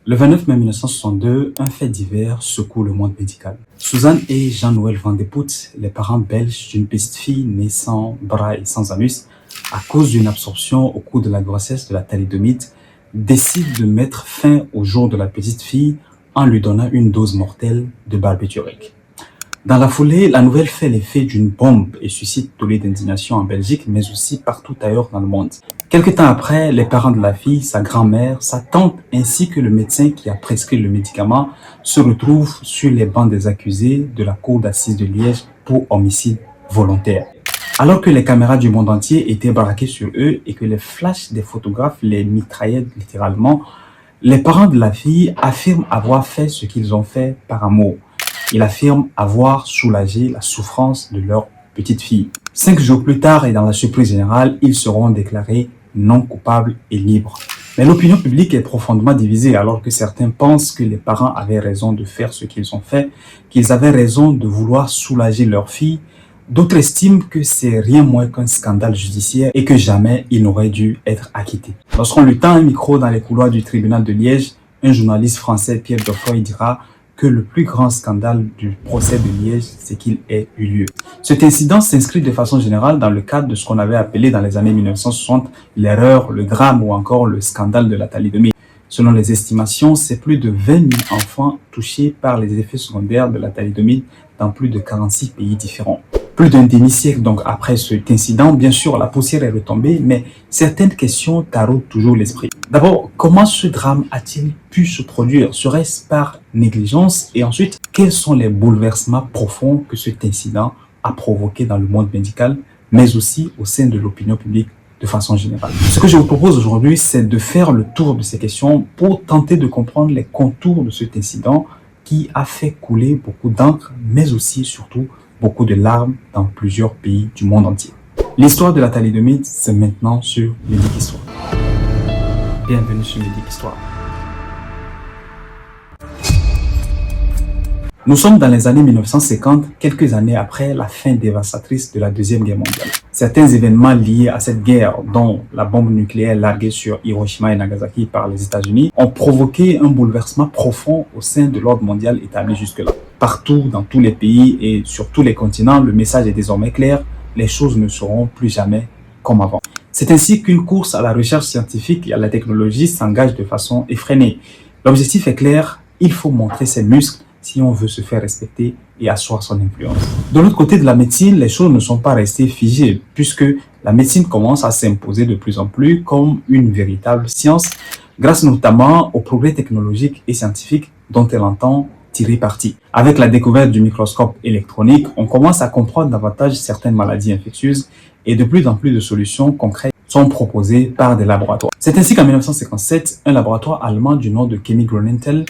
Le 29 mai 1962, un fait divers secoue le monde médical. Suzanne et Jean-Noël Van de Poet, les parents belges d'une petite fille née sans bras et sans anus, à cause d'une absorption au cours de la grossesse de la thalidomide, décident de mettre fin au jour de la petite fille en lui donnant une dose mortelle de barbiturique. Dans la foulée, la nouvelle fait l'effet d'une bombe et suscite tollé d'indignation en Belgique, mais aussi partout ailleurs dans le monde. Quelque temps après, les parents de la fille, sa grand-mère, sa tante ainsi que le médecin qui a prescrit le médicament se retrouvent sur les bancs des accusés de la cour d'assises de Liège pour homicide volontaire. Alors que les caméras du monde entier étaient braquées sur eux et que les flashs des photographes les mitraillaient littéralement, les parents de la fille affirment avoir fait ce qu'ils ont fait par amour. Ils affirment avoir soulagé la souffrance de leur petite fille. 5 jours plus tard et dans la surprise générale, ils seront déclarés non coupables et libres. Mais l'opinion publique est profondément divisée alors que certains pensent que les parents avaient raison de faire ce qu'ils ont fait, qu'ils avaient raison de vouloir soulager leur fille. D'autres estiment que c'est rien moins qu'un scandale judiciaire et que jamais ils n'auraient dû être acquittés. Lorsqu'on lui tend un micro dans les couloirs du tribunal de Liège, un journaliste français, Pierre Geoffroy, dira que le plus grand scandale du procès de Liège, c'est qu'il ait eu lieu. Cet incident s'inscrit de façon générale dans le cadre de ce qu'on avait appelé dans les années 1960 l'erreur, le drame ou encore le scandale de la thalidomide. Selon les estimations, c'est plus de 20 000 enfants touchés par les effets secondaires de la thalidomide dans plus de 46 pays différents. Plus d'un demi-siècle donc après cet incident, bien sûr, la poussière est retombée, mais certaines questions taraudent toujours l'esprit. D'abord, comment ce drame a-t-il pu se produire? Serait-ce par négligence? Et ensuite, quels sont les bouleversements profonds que cet incident a provoqué dans le monde médical, mais aussi au sein de l'opinion publique de façon générale? Ce que je vous propose aujourd'hui, c'est de faire le tour de ces questions pour tenter de comprendre les contours de cet incident qui a fait couler beaucoup d'encre, mais aussi, surtout, beaucoup de larmes dans plusieurs pays du monde entier. L'histoire de la thalidomide, c'est maintenant sur Médic Histoire. Bienvenue sur Médic Histoire. Nous sommes dans les années 1950, quelques années après la fin dévastatrice de la Deuxième Guerre mondiale. Certains événements liés à cette guerre, dont la bombe nucléaire larguée sur Hiroshima et Nagasaki par les États-Unis, ont provoqué un bouleversement profond au sein de l'ordre mondial établi jusque-là. Partout, dans tous les pays et sur tous les continents, le message est désormais clair, les choses ne seront plus jamais comme avant. C'est ainsi qu'une course à la recherche scientifique et à la technologie s'engage de façon effrénée. L'objectif est clair, il faut montrer ses muscles si on veut se faire respecter et asseoir son influence. De l'autre côté de la médecine, les choses ne sont pas restées figées, puisque la médecine commence à s'imposer de plus en plus comme une véritable science, grâce notamment aux progrès technologiques et scientifiques dont elle entend tirer parti. Avec la découverte du microscope électronique, on commence à comprendre davantage certaines maladies infectieuses et de plus en plus de solutions concrètes sont proposées par des laboratoires. C'est ainsi qu'en 1957, un laboratoire allemand du nom de Chemie Grünenthal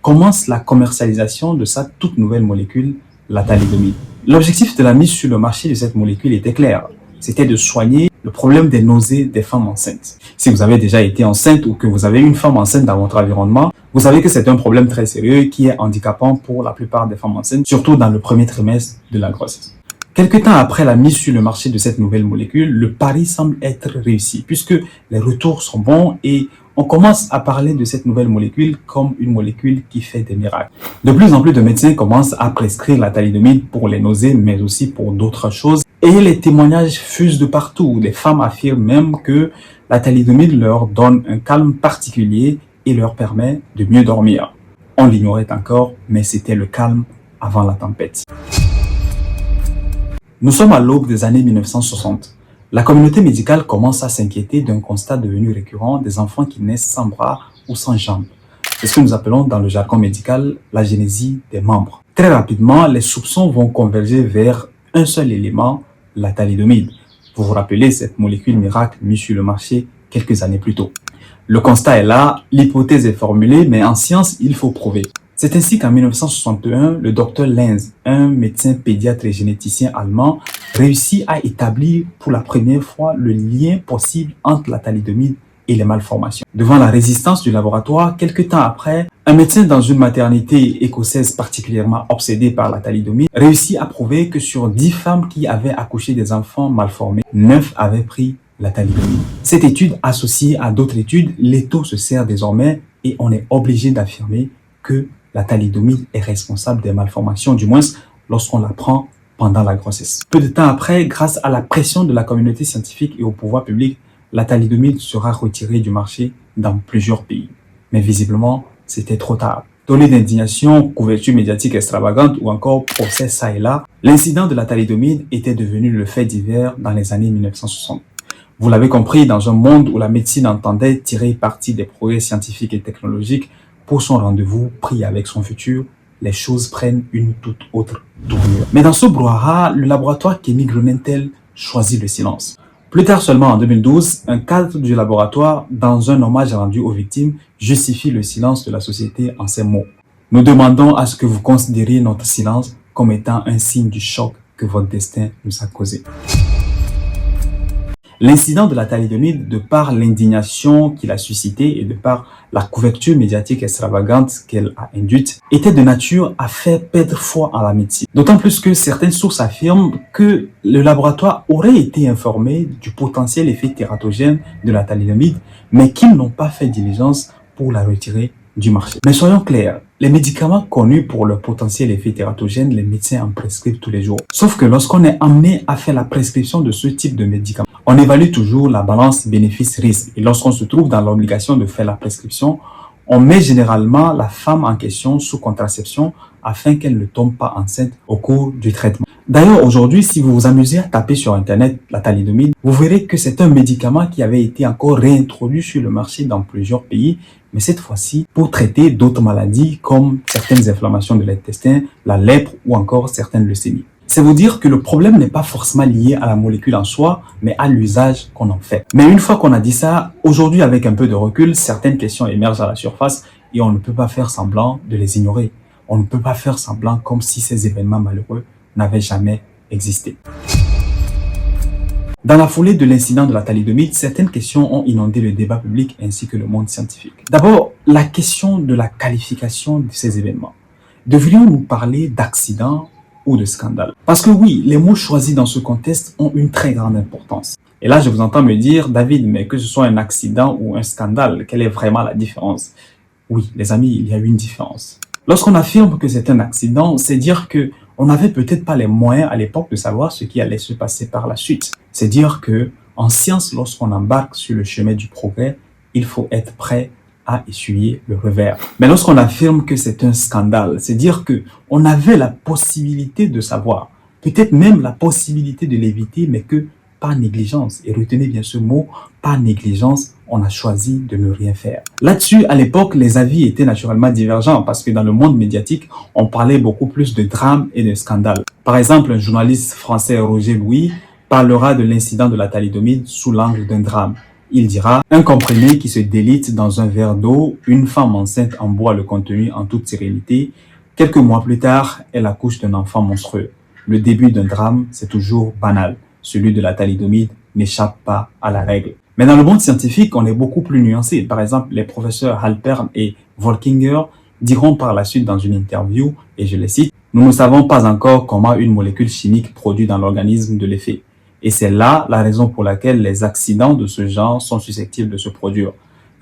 commence la commercialisation de sa toute nouvelle molécule, la thalidomide. L'objectif de la mise sur le marché de cette molécule était clair. C'était de soigner le problème des nausées des femmes enceintes. Si vous avez déjà été enceinte ou que vous avez une femme enceinte dans votre environnement, vous savez que c'est un problème très sérieux qui est handicapant pour la plupart des femmes enceintes, surtout dans le premier trimestre de la grossesse. Quelque temps après la mise sur le marché de cette nouvelle molécule, le pari semble être réussi puisque les retours sont bons et on commence à parler de cette nouvelle molécule comme une molécule qui fait des miracles. De plus en plus de médecins commencent à prescrire la thalidomide pour les nausées, mais aussi pour d'autres choses. Et les témoignages fusent de partout. Les femmes affirment même que la thalidomide leur donne un calme particulier et leur permet de mieux dormir. On l'ignorait encore, mais c'était le calme avant la tempête. Nous sommes à l'aube des années 1960. La communauté médicale commence à s'inquiéter d'un constat devenu récurrent des enfants qui naissent sans bras ou sans jambes. C'est ce que nous appelons dans le jargon médical la génésie des membres. Très rapidement, les soupçons vont converger vers un seul élément, la thalidomide. Vous vous rappelez cette molécule miracle mise sur le marché quelques années plus tôt. Le constat est là, l'hypothèse est formulée, mais en science, il faut prouver. C'est ainsi qu'en 1961, le docteur Lenz, un médecin pédiatre et généticien allemand, réussit à établir pour la première fois le lien possible entre la thalidomide et les malformations. Devant la résistance du laboratoire, quelques temps après, un médecin dans une maternité écossaise particulièrement obsédée par la thalidomide réussit à prouver que sur 10 femmes qui avaient accouché des enfants malformés, 9 avaient pris la thalidomide. Cette étude associée à d'autres études, l'étau se serre désormais et on est obligé d'affirmer que la thalidomide est responsable des malformations, du moins lorsqu'on la prend pendant la grossesse. Peu de temps après, grâce à la pression de la communauté scientifique et au pouvoir public, la thalidomide sera retirée du marché dans plusieurs pays. Mais visiblement, c'était trop tard. Tollé d'indignation, couverture médiatique extravagante ou encore procès ça et là, l'incident de la thalidomide était devenu le fait divers dans les années 1960. Vous l'avez compris, dans un monde où la médecine entendait tirer parti des progrès scientifiques et technologiques pour son rendez-vous pris avec son futur, les choses prennent une toute autre tournure. Mais dans ce brouhaha, le laboratoire Chemi Grünenthal choisit le silence. Plus tard seulement en 2012, un cadre du laboratoire, dans un hommage rendu aux victimes, justifie le silence de la société en ces mots. Nous demandons à ce que vous considériez notre silence comme étant un signe du choc que votre destin nous a causé. L'incident de la thalidomide, de par l'indignation qu'il a suscité et de par la couverture médiatique extravagante qu'elle a induite, était de nature à faire perdre foi en la médecine. D'autant plus que certaines sources affirment que le laboratoire aurait été informé du potentiel effet tératogène de la thalidomide, mais qu'ils n'ont pas fait diligence pour la retirer du marché. Mais soyons clairs, les médicaments connus pour leur potentiel effet tératogène, les médecins en prescrivent tous les jours. Sauf que lorsqu'on est amené à faire la prescription de ce type de médicaments, on évalue toujours la balance bénéfice-risque. Et lorsqu'on se trouve dans l'obligation de faire la prescription, on met généralement la femme en question sous contraception afin qu'elle ne tombe pas enceinte au cours du traitement. D'ailleurs, aujourd'hui, si vous vous amusez à taper sur Internet la thalidomide, vous verrez que c'est un médicament qui avait été encore réintroduit sur le marché dans plusieurs pays, mais cette fois-ci pour traiter d'autres maladies comme certaines inflammations de l'intestin, la lèpre ou encore certaines leucémies. C'est vous dire que le problème n'est pas forcément lié à la molécule en soi, mais à l'usage qu'on en fait. Mais une fois qu'on a dit ça, aujourd'hui avec un peu de recul, certaines questions émergent à la surface et on ne peut pas faire semblant de les ignorer. On ne peut pas faire semblant comme si ces événements malheureux n'avaient jamais existé. Dans la foulée de l'incident de la thalidomide, certaines questions ont inondé le débat public ainsi que le monde scientifique. D'abord, la question de la qualification de ces événements. Devrions-nous parler d'accident ou de scandale? Parce que oui, les mots choisis dans ce contexte ont une très grande importance. Et là, je vous entends me dire, David, mais que ce soit un accident ou un scandale, quelle est vraiment la différence? Oui, les amis, il y a une différence. Lorsqu'on affirme que c'est un accident, c'est dire que on n'avait peut-être pas les moyens à l'époque de savoir ce qui allait se passer par la suite. C'est dire que en science, lorsqu'on embarque sur le chemin du progrès, il faut être prêt à essuyer le revers. Mais lorsqu'on affirme que c'est un scandale, c'est dire que on avait la possibilité de savoir, peut-être même la possibilité de l'éviter, mais que par négligence, et retenez bien ce mot, par négligence, on a choisi de ne rien faire. Là-dessus, à l'époque, les avis étaient naturellement divergents parce que dans le monde médiatique, on parlait beaucoup plus de drames et de scandales. Par exemple, un journaliste français, Roger Louis, parlera de l'incident de la thalidomide sous l'angle d'un drame. Il dira « Un comprimé qui se délite dans un verre d'eau, une femme enceinte en boit le contenu en toute sérénité. Quelques mois plus tard, elle accouche d'un enfant monstrueux. Le début d'un drame, c'est toujours banal. Celui de la thalidomide n'échappe pas à la règle. » Mais dans le monde scientifique, on est beaucoup plus nuancé. Par exemple, les professeurs Halpern et Volkinger diront par la suite dans une interview, et je les cite, « Nous ne savons pas encore comment une molécule chimique produit dans l'organisme de l'effet. Et c'est là la raison pour laquelle les accidents de ce genre sont susceptibles de se produire.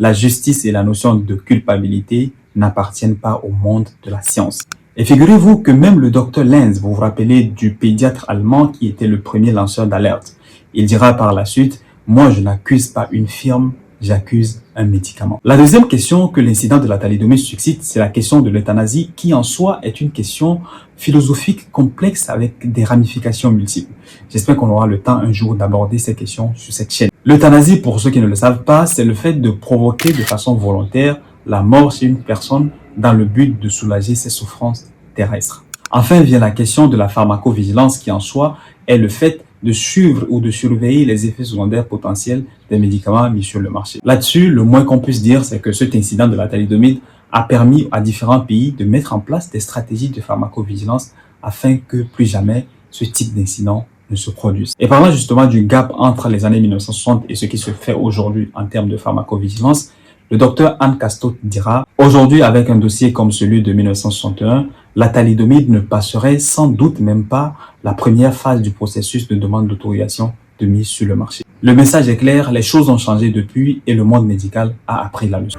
La justice et la notion de culpabilité n'appartiennent pas au monde de la science. » Et figurez-vous que même le docteur Lenz, vous vous rappelez du pédiatre allemand qui était le premier lanceur d'alerte, il dira par la suite, « Moi, je n'accuse pas une firme, j'accuse un médicament. » La deuxième question que l'incident de la thalidomide suscite, c'est la question de l'euthanasie, qui en soi est une question philosophique complexe avec des ramifications multiples. J'espère qu'on aura le temps un jour d'aborder ces questions sur cette chaîne. L'euthanasie, pour ceux qui ne le savent pas, c'est le fait de provoquer de façon volontaire la mort chez une personne dans le but de soulager ses souffrances terrestres. Enfin vient la question de la pharmacovigilance qui en soi est le fait de suivre ou de surveiller les effets secondaires potentiels des médicaments mis sur le marché. Là-dessus, le moins qu'on puisse dire, c'est que cet incident de la thalidomide a permis à différents pays de mettre en place des stratégies de pharmacovigilance afin que plus jamais ce type d'incident ne se produise. Et parlant justement du gap entre les années 1960 et ce qui se fait aujourd'hui en termes de pharmacovigilance, le docteur Anne Castot dira « Aujourd'hui, avec un dossier comme celui de 1961, la thalidomide ne passerait sans doute même pas la première phase du processus de demande d'autorisation de mise sur le marché. » Le message est clair, les choses ont changé depuis et le monde médical a appris la leçon.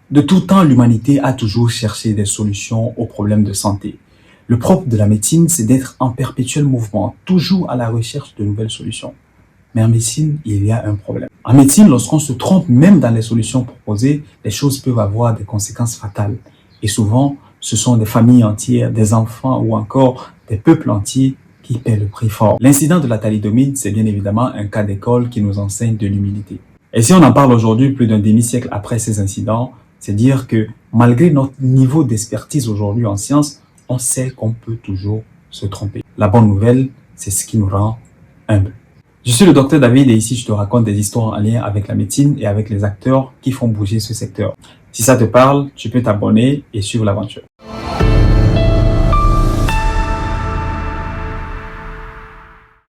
De tout temps, l'humanité a toujours cherché des solutions aux problèmes de santé. Le propre de la médecine, c'est d'être en perpétuel mouvement, toujours à la recherche de nouvelles solutions. Mais en médecine, il y a un problème. En médecine, lorsqu'on se trompe même dans les solutions proposées, les choses peuvent avoir des conséquences fatales. Et souvent, ce sont des familles entières, des enfants ou encore des peuples entiers qui paient le prix fort. L'incident de la thalidomide, c'est bien évidemment un cas d'école qui nous enseigne de l'humilité. Et si on en parle aujourd'hui, plus d'un demi-siècle après ces incidents, c'est dire que malgré notre niveau d'expertise aujourd'hui en sciences, on sait qu'on peut toujours se tromper. La bonne nouvelle, c'est ce qui nous rend humbles. Je suis le docteur David et ici je te raconte des histoires en lien avec la médecine et avec les acteurs qui font bouger ce secteur. Si ça te parle, tu peux t'abonner et suivre l'aventure.